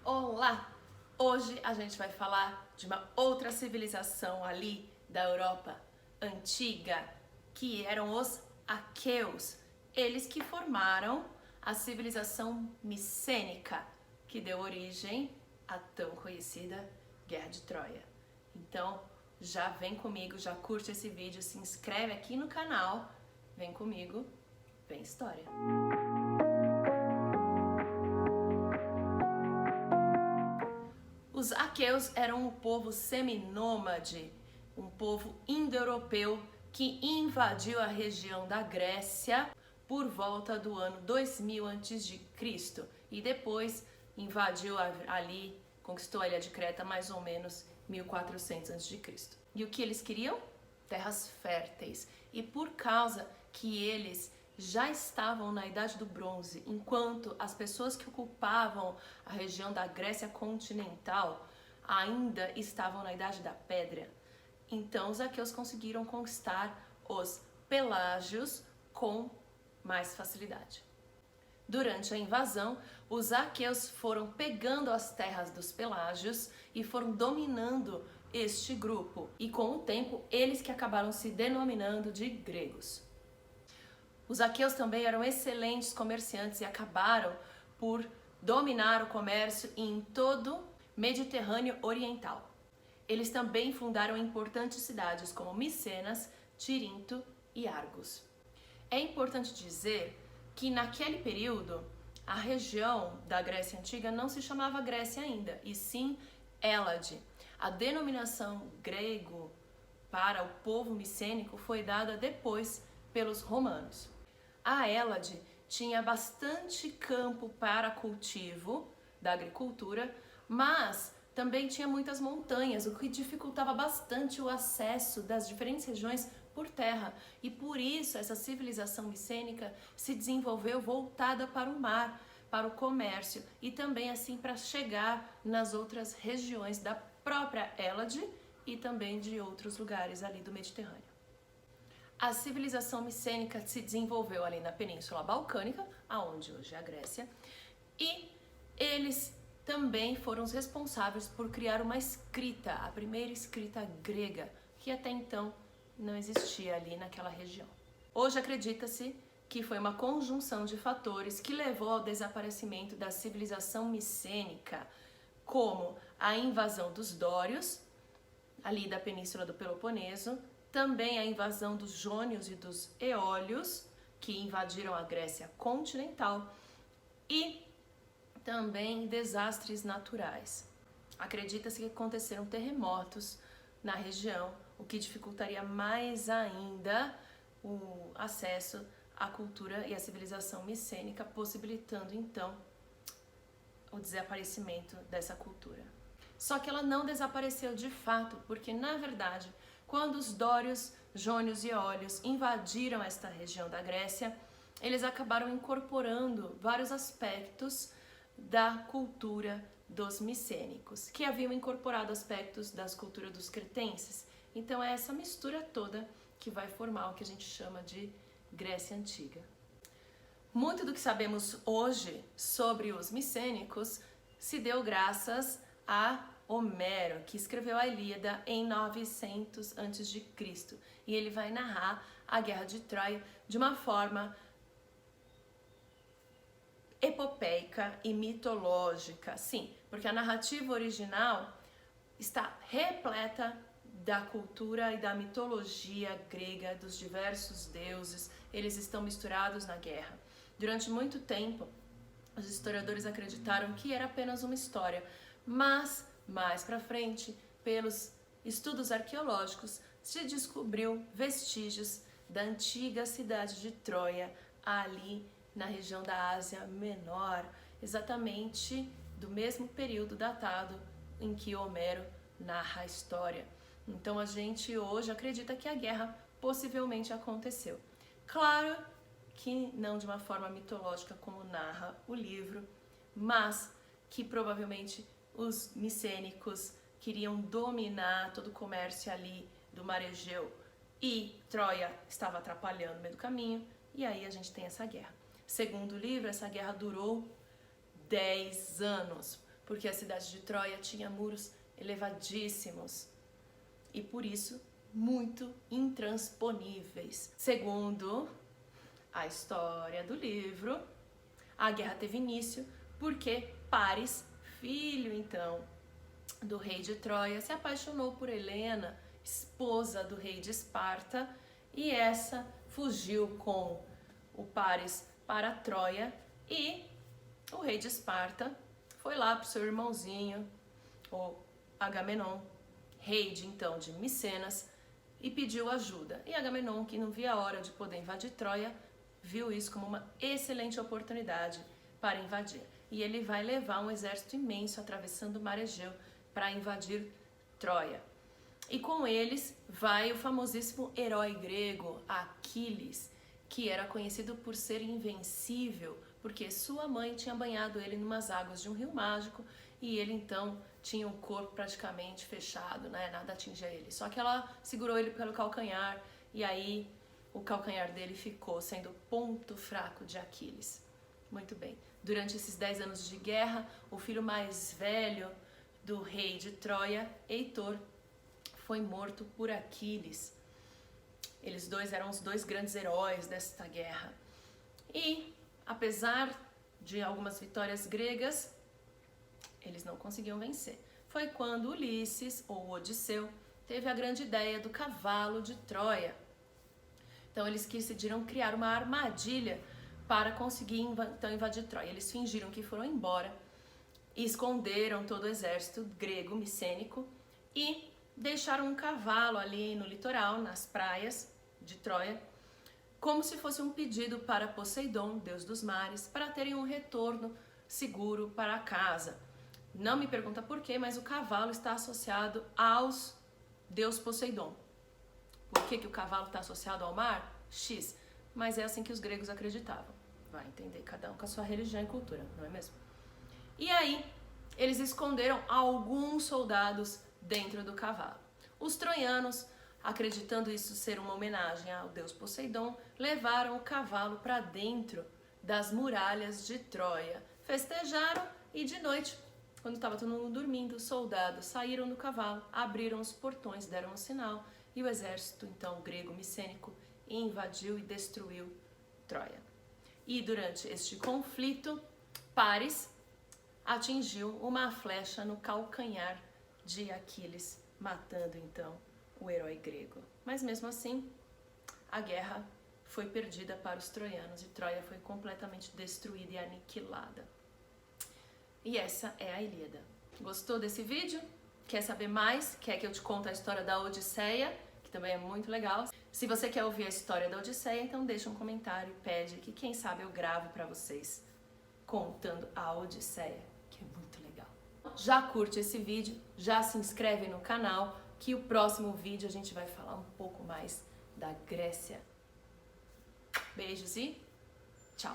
Olá! Hoje a gente vai falar de uma outra civilização ali da Europa antiga, que eram os aqueus. Eles que formaram a civilização micênica, que deu origem à tão conhecida Guerra de Troia. Então, já vem comigo, já curte esse vídeo, se inscreve aqui no canal, vem comigo, vem história! Os aqueus eram um povo seminômade, um povo indo-europeu que invadiu a região da Grécia por volta do ano 2000 a.C. e depois invadiu ali, conquistou a ilha de Creta mais ou menos 1400 a.C. E o que eles queriam? Terras férteis. E por causa que eles já estavam na Idade do Bronze, enquanto as pessoas que ocupavam a região da Grécia continental ainda estavam na Idade da Pedra. Então os aqueus conseguiram conquistar os pelágios com mais facilidade. Durante a invasão, os aqueus foram pegando as terras dos pelágios e foram dominando este grupo. E com o tempo, eles que acabaram se denominando de gregos. Os aqueus também eram excelentes comerciantes e acabaram por dominar o comércio em todo o Mediterrâneo Oriental. Eles também fundaram importantes cidades como Micenas, Tirinto e Argos. É importante dizer que naquele período a região da Grécia Antiga não se chamava Grécia ainda, e sim Hélade. A denominação grego para o povo micênico foi dada depois pelos romanos. A Hélade tinha bastante campo para cultivo da agricultura, mas também tinha muitas montanhas, o que dificultava bastante o acesso das diferentes regiões por terra. E por isso essa civilização micênica se desenvolveu voltada para o mar, para o comércio e também assim para chegar nas outras regiões da própria Hélade e também de outros lugares ali do Mediterrâneo. A civilização micênica se desenvolveu ali na Península Balcânica, aonde hoje é a Grécia, e eles também foram os responsáveis por criar uma escrita, a primeira escrita grega, que até então não existia ali naquela região. Hoje acredita-se que foi uma conjunção de fatores que levou ao desaparecimento da civilização micênica, como a invasão dos dórios, ali da Península do Peloponeso, também a invasão dos jônios e dos eólios, que invadiram a Grécia continental, e também desastres naturais. Acredita-se que aconteceram terremotos na região, o que dificultaria mais ainda o acesso à cultura e à civilização micênica, possibilitando então o desaparecimento dessa cultura. Só que ela não desapareceu de fato, porque na verdade, quando os dórios, jônios e eólios invadiram esta região da Grécia, eles acabaram incorporando vários aspectos da cultura dos micênicos, que haviam incorporado aspectos das culturas dos cretenses. Então é essa mistura toda que vai formar o que a gente chama de Grécia Antiga. Muito do que sabemos hoje sobre os micênicos se deu graças a Homero, que escreveu a Ilíada em 900 a.C. E ele vai narrar a Guerra de Troia de uma forma epopeica e mitológica. Sim, porque a narrativa original está repleta da cultura e da mitologia grega, dos diversos deuses, eles estão misturados na guerra. Durante muito tempo, os historiadores acreditaram que era apenas uma história, mas mais para frente, pelos estudos arqueológicos, se descobriu vestígios da antiga cidade de Troia, ali na região da Ásia Menor, exatamente do mesmo período datado em que Homero narra a história. Então a gente hoje acredita que a guerra possivelmente aconteceu. Claro que não de uma forma mitológica como narra o livro, mas que provavelmente os micênicos queriam dominar todo o comércio ali do Mar Egeu e Troia estava atrapalhando no meio do caminho, e aí a gente tem essa guerra. Segundo o livro, essa guerra durou 10 anos, porque a cidade de Troia tinha muros elevadíssimos e por isso muito intransponíveis. Segundo a história do livro, a guerra teve início porque Paris, filho então do rei de Troia, se apaixonou por Helena, esposa do rei de Esparta, e essa fugiu com o Paris para Troia e o rei de Esparta foi lá pro seu irmãozinho, o Agamenon, rei de Micenas, e pediu ajuda. E Agamenon, que não via a hora de poder invadir Troia, viu isso como uma excelente oportunidade para invadir. E ele vai levar um exército imenso atravessando o mar Egeu para invadir Troia. E com eles vai o famosíssimo herói grego Aquiles, que era conhecido por ser invencível, porque sua mãe tinha banhado ele em umas águas de um rio mágico e ele então tinha um corpo praticamente fechado, né? Nada atingia ele. Só que ela segurou ele pelo calcanhar e aí o calcanhar dele ficou sendo o ponto fraco de Aquiles. Muito bem. Durante esses 10 anos de guerra, o filho mais velho do rei de Troia, Heitor, foi morto por Aquiles. Eles dois eram os dois grandes heróis desta guerra. E, apesar de algumas vitórias gregas, eles não conseguiam vencer. Foi quando Ulisses, ou Odisseu, teve a grande ideia do cavalo de Troia. Então eles decidiram criar uma armadilha para conseguir então invadir Troia. Eles fingiram que foram embora, esconderam todo o exército grego micênico e deixaram um cavalo ali no litoral, nas praias de Troia, como se fosse um pedido para Poseidon, deus dos mares, para terem um retorno seguro para casa. Não me pergunta por quê, mas o cavalo está associado aos deus Poseidon. Por que o cavalo está associado ao mar? X. Mas é assim que os gregos acreditavam. Vai entender, cada um com a sua religião e cultura, não é mesmo? E aí, eles esconderam alguns soldados dentro do cavalo. Os troianos, acreditando isso ser uma homenagem ao deus Poseidon, levaram o cavalo para dentro das muralhas de Troia. Festejaram e de noite, quando estava todo mundo dormindo, os soldados saíram do cavalo, abriram os portões, deram um sinal e o exército, então, grego micênico, invadiu e destruiu Troia. E durante este conflito, Paris atingiu uma flecha no calcanhar de Aquiles, matando então o herói grego. Mas mesmo assim, a guerra foi perdida para os troianos e Troia foi completamente destruída e aniquilada. E essa é a Ilíada. Gostou desse vídeo? Quer saber mais? Quer que eu te conte a história da Odisseia? Que também é muito legal. Se você quer ouvir a história da Odisseia, então deixa um comentário e pede que quem sabe eu gravo para vocês contando a Odisseia, que é muito legal. Já curte esse vídeo, já se inscreve no canal, que o próximo vídeo a gente vai falar um pouco mais da Grécia. Beijos e tchau!